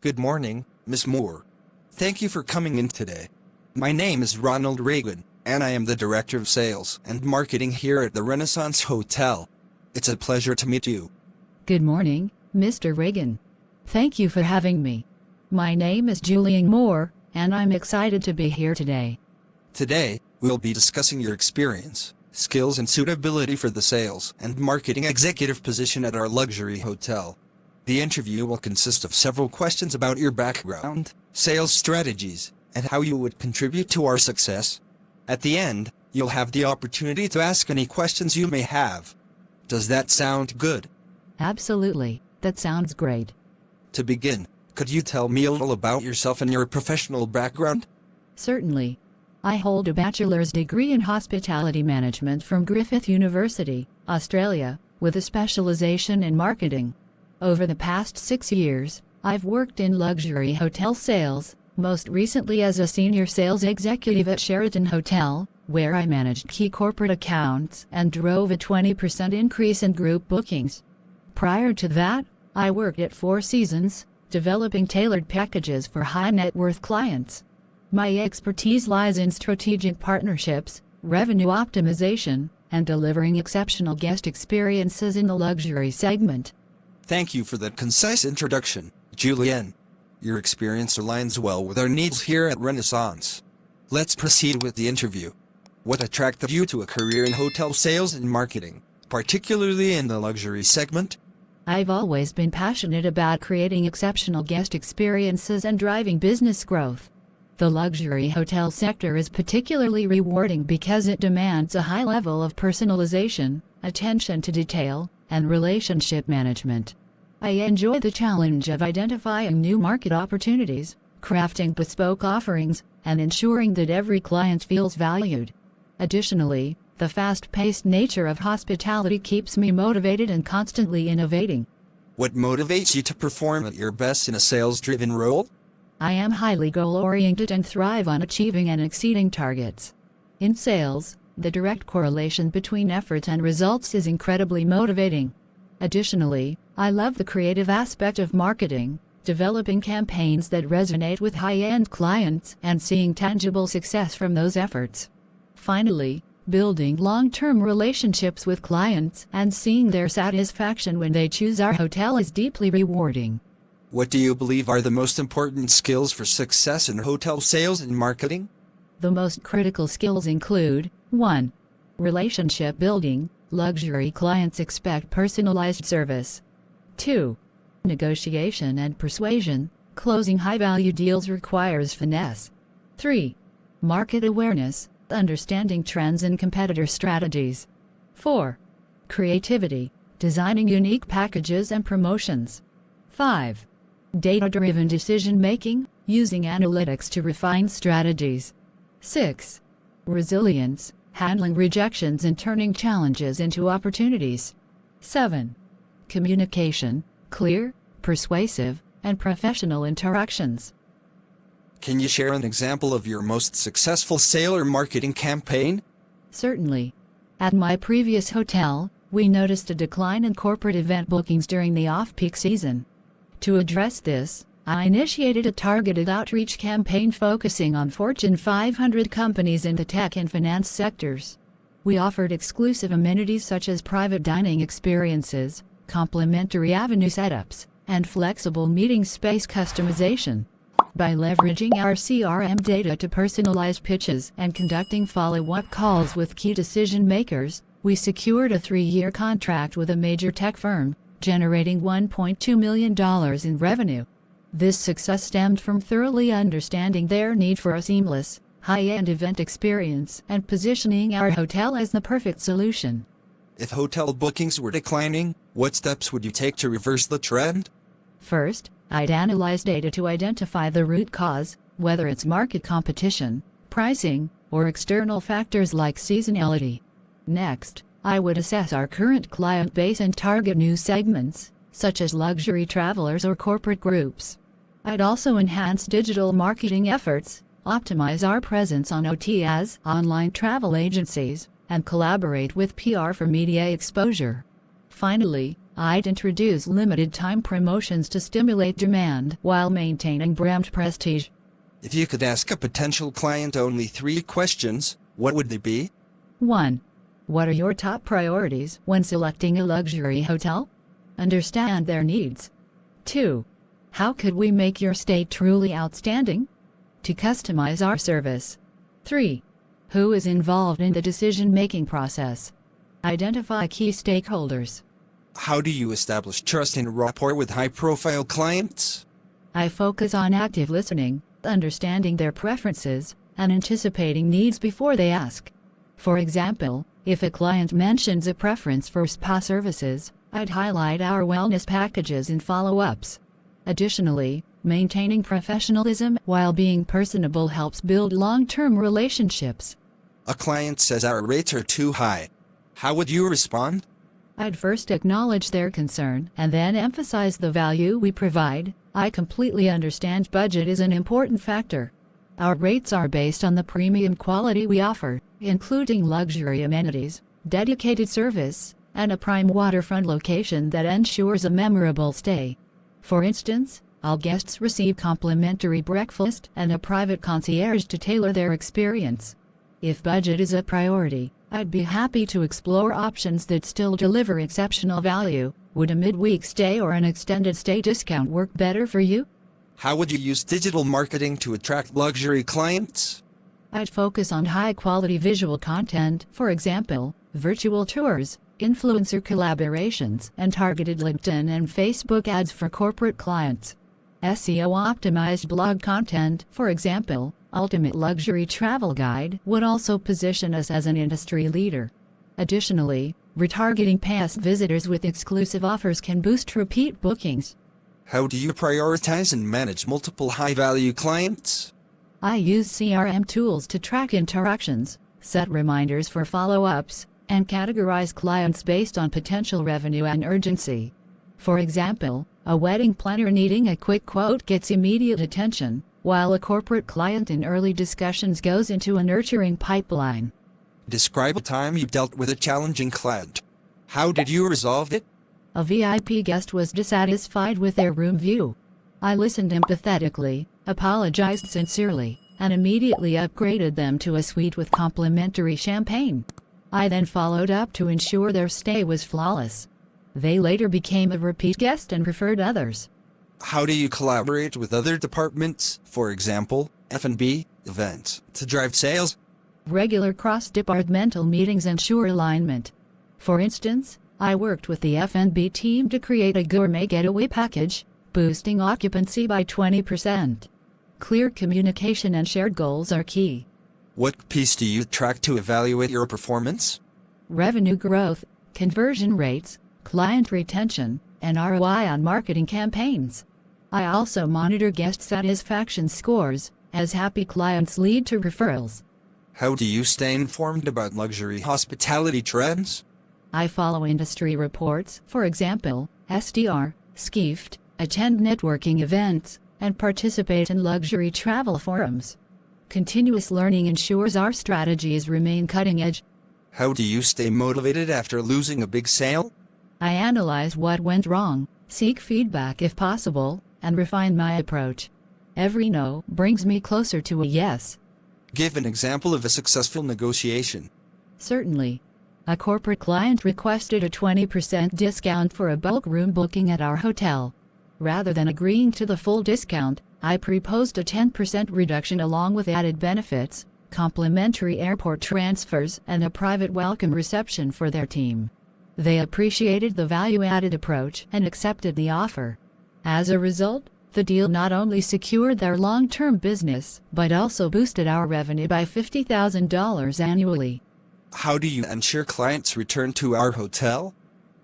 Good morning, Miss Moore. Thank you for coming in today. My name is Ronald Reagan, and I am the Director of Sales and Marketing here at the Renaissance Hotel. It's a pleasure to meet you. Good morning, Mr. Reagan. Thank you for having me. My name is Julian Moore, and I'm excited to be here today. Today, we'll be discussing your experience, skills and suitability for the sales and marketing executive position at our luxury hotel. The interview will consist of several questions about your background, sales strategies, and how you would contribute to our success. At the end, you'll have the opportunity to ask any questions you may have. Does that sound good? Absolutely, that sounds great. To begin, could you tell me a little about yourself and your professional background? Certainly. I hold a bachelor's degree in hospitality management from Griffith University, Australia, with a specialization in marketing. Over the past 6 years, I've worked in luxury hotel sales, most recently as a senior sales executive at Sheraton Hotel, where I managed key corporate accounts and drove a 20% increase in group bookings. Prior to that, I worked at Four Seasons, developing tailored packages for high-net-worth clients. My expertise lies in strategic partnerships, revenue optimization, and delivering exceptional guest experiences in the luxury segment. Thank you for that concise introduction, Julianne. Your experience aligns well with our needs here at Renaissance. Let's proceed with the interview. What attracted you to a career in hotel sales and marketing, particularly in the luxury segment? I've always been passionate about creating exceptional guest experiences and driving business growth. The luxury hotel sector is particularly rewarding because it demands a high level of personalization, attention to detail, and relationship management. I enjoy the challenge of identifying new market opportunities, crafting bespoke offerings, and ensuring that every client feels valued. Additionally, the fast-paced nature of hospitality keeps me motivated and constantly innovating. What motivates you to perform at your best in a sales-driven role? I am highly goal-oriented and thrive on achieving and exceeding targets. In sales, the direct correlation between effort and results is incredibly motivating. Additionally, I love the creative aspect of marketing, developing campaigns that resonate with high-end clients and seeing tangible success from those efforts. Finally, building long-term relationships with clients and seeing their satisfaction when they choose our hotel is deeply rewarding. What do you believe are the most important skills for success in hotel sales and marketing? The most critical skills include 1. Relationship building. Luxury clients expect personalized service. 2. Negotiation and persuasion. Closing high-value deals requires finesse. 3. Market awareness. Understanding trends and competitor strategies. 4. Creativity. Designing unique packages and promotions. 5. Data-driven decision-making, using analytics to refine strategies. 6. Resilience, handling rejections and turning challenges into opportunities. 7. Communication, clear, persuasive, and professional interactions. Can you share an example of your most successful sale or marketing campaign? Certainly. At my previous hotel, we noticed a decline in corporate event bookings during the off-peak season. To address this, I initiated a targeted outreach campaign focusing on Fortune 500 companies in the tech and finance sectors. We offered exclusive amenities such as private dining experiences, complimentary avenue setups, and flexible meeting space customization. By leveraging our CRM data to personalize pitches and conducting follow-up calls with key decision makers, we secured a 3-year contract with a major tech firm, generating $1.2 million in revenue. This success stemmed from thoroughly understanding their need for a seamless, high-end event experience and positioning our hotel as the perfect solution. If hotel bookings were declining, what steps would you take to reverse the trend? First, I'd analyze data to identify the root cause, whether it's market competition, pricing, or external factors like seasonality. Next, I would assess our current client base and target new segments, such as luxury travelers or corporate groups. I'd also enhance digital marketing efforts, optimize our presence on OTAs, online travel agencies, and collaborate with PR for media exposure. Finally, I'd introduce limited-time promotions to stimulate demand while maintaining brand prestige. If you could ask a potential client only 3 questions, what would they be? 1. What are your top priorities when selecting a luxury hotel? Understand their needs. 2. How could we make your stay truly outstanding? To customize our service. 3. Who is involved in the decision-making process? Identify key stakeholders. How do you establish trust and rapport with high-profile clients? I focus on active listening, understanding their preferences, and anticipating needs before they ask. For example, if a client mentions a preference for spa services, I'd highlight our wellness packages in follow-ups. Additionally, maintaining professionalism while being personable helps build long-term relationships. A client says our rates are too high. How would you respond? I'd first acknowledge their concern and then emphasize the value we provide. I completely understand budget is an important factor. Our rates are based on the premium quality we offer, including luxury amenities, dedicated service, and a prime waterfront location that ensures a memorable stay. For instance, all guests receive complimentary breakfast and a private concierge to tailor their experience. If budget is a priority, I'd be happy to explore options that still deliver exceptional value. Would a midweek stay or an extended stay discount work better for you? How would you use digital marketing to attract luxury clients? I'd focus on high-quality visual content, for example, virtual tours, influencer collaborations, and targeted LinkedIn and Facebook ads for corporate clients. SEO-optimized blog content, for example, Ultimate Luxury Travel Guide, would also position us as an industry leader. Additionally, retargeting past visitors with exclusive offers can boost repeat bookings. How do you prioritize and manage multiple high-value clients? I use CRM tools to track interactions, set reminders for follow-ups, and categorize clients based on potential revenue and urgency. For example, a wedding planner needing a quick quote gets immediate attention, while a corporate client in early discussions goes into a nurturing pipeline. Describe a time you dealt with a challenging client. How did you resolve it? A VIP guest was dissatisfied with their room view. I listened empathetically, apologized sincerely, and immediately upgraded them to a suite with complimentary champagne. I then followed up to ensure their stay was flawless. They later became a repeat guest and referred others. How do you collaborate with other departments, for example, F&B, events, to drive sales? Regular cross-departmental meetings ensure alignment. For instance, I worked with the F&B team to create a gourmet getaway package, boosting occupancy by 20%. Clear communication and shared goals are key. What piece do you track to evaluate your performance? Revenue growth, conversion rates, client retention, and ROI on marketing campaigns. I also monitor guest satisfaction scores, as happy clients lead to referrals. How do you stay informed about luxury hospitality trends? I follow industry reports, for example, STR, Skift, attend networking events, and participate in luxury travel forums. Continuous learning ensures our strategies remain cutting edge. How do you stay motivated after losing a big sale? I analyze what went wrong, seek feedback if possible, and refine my approach. Every no brings me closer to a yes. Give an example of a successful negotiation. Certainly. A corporate client requested a 20% discount for a bulk room booking at our hotel. Rather than agreeing to the full discount, I proposed a 10% reduction along with added benefits, complimentary airport transfers, and a private welcome reception for their team. They appreciated the value-added approach and accepted the offer. As a result, the deal not only secured their long-term business, but also boosted our revenue by $50,000 annually. How do you ensure clients return to our hotel?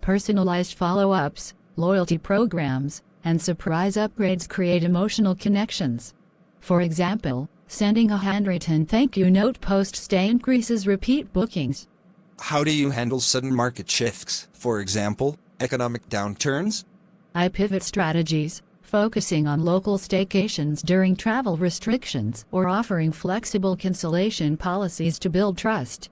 Personalized follow-ups, loyalty programs, and surprise upgrades create emotional connections. For example, sending a handwritten thank you note post-stay increases repeat bookings. How do you handle sudden market shifts, for example, economic downturns? I pivot strategies, focusing on local staycations during travel restrictions or offering flexible cancellation policies to build trust.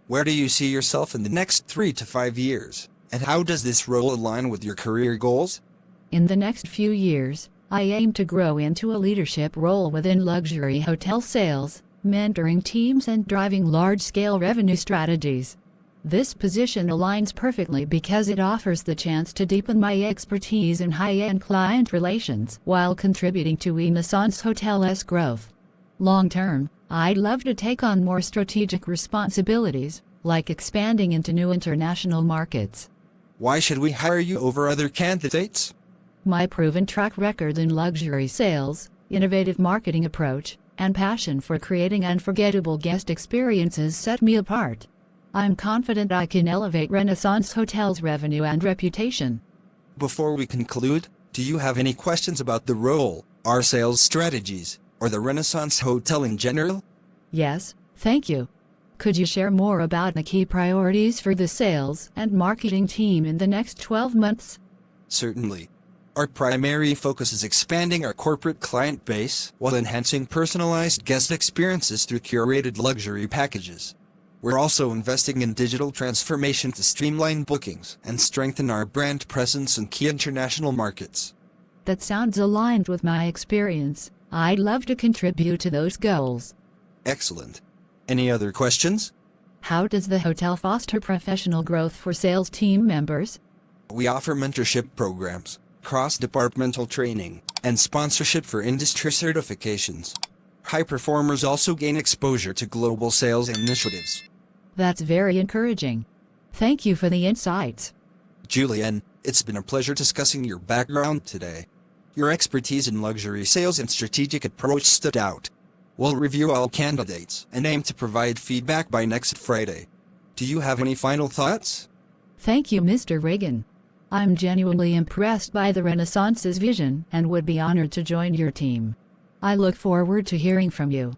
Where do you see yourself in the next 3 to 5 years? And how does this role align with your career goals? In the next few years, I aim to grow into a leadership role within luxury hotel sales, mentoring teams and driving large-scale revenue strategies. This position aligns perfectly because it offers the chance to deepen my expertise in high-end client relations while contributing to Renaissance Hotel's growth. Long-term, I'd love to take on more strategic responsibilities, like expanding into new international markets. Why should we hire you over other candidates? My proven track record in luxury sales, innovative marketing approach, and passion for creating unforgettable guest experiences set me apart. I'm confident I can elevate Renaissance Hotel's revenue and reputation. Before we conclude, do you have any questions about the role, our sales strategies, or the Renaissance Hotel in general? Yes, thank you. Could you share more about the key priorities for the sales and marketing team in the next 12 months? Certainly. Our primary focus is expanding our corporate client base while enhancing personalized guest experiences through curated luxury packages. We're also investing in digital transformation to streamline bookings and strengthen our brand presence in key international markets. That sounds aligned with my experience. I'd love to contribute to those goals. Excellent. Any other questions? How does the hotel foster professional growth for sales team members? We offer mentorship programs, cross-departmental training, and sponsorship for industry certifications. High performers also gain exposure to global sales initiatives. That's very encouraging. Thank you for the insights. Julian, it's been a pleasure discussing your background today. Your expertise in luxury sales and strategic approach stood out. We'll review all candidates and aim to provide feedback by next Friday. Do you have any final thoughts? Thank you, Mr. Reagan. I'm genuinely impressed by the Renaissance's vision and would be honored to join your team. I look forward to hearing from you.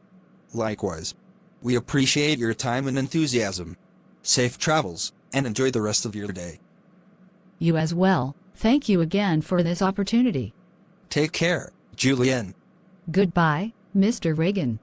Likewise. We appreciate your time and enthusiasm. Safe travels, and enjoy the rest of your day. You as well. Thank you again for this opportunity. Take care, Julian. Goodbye, Mr. Reagan.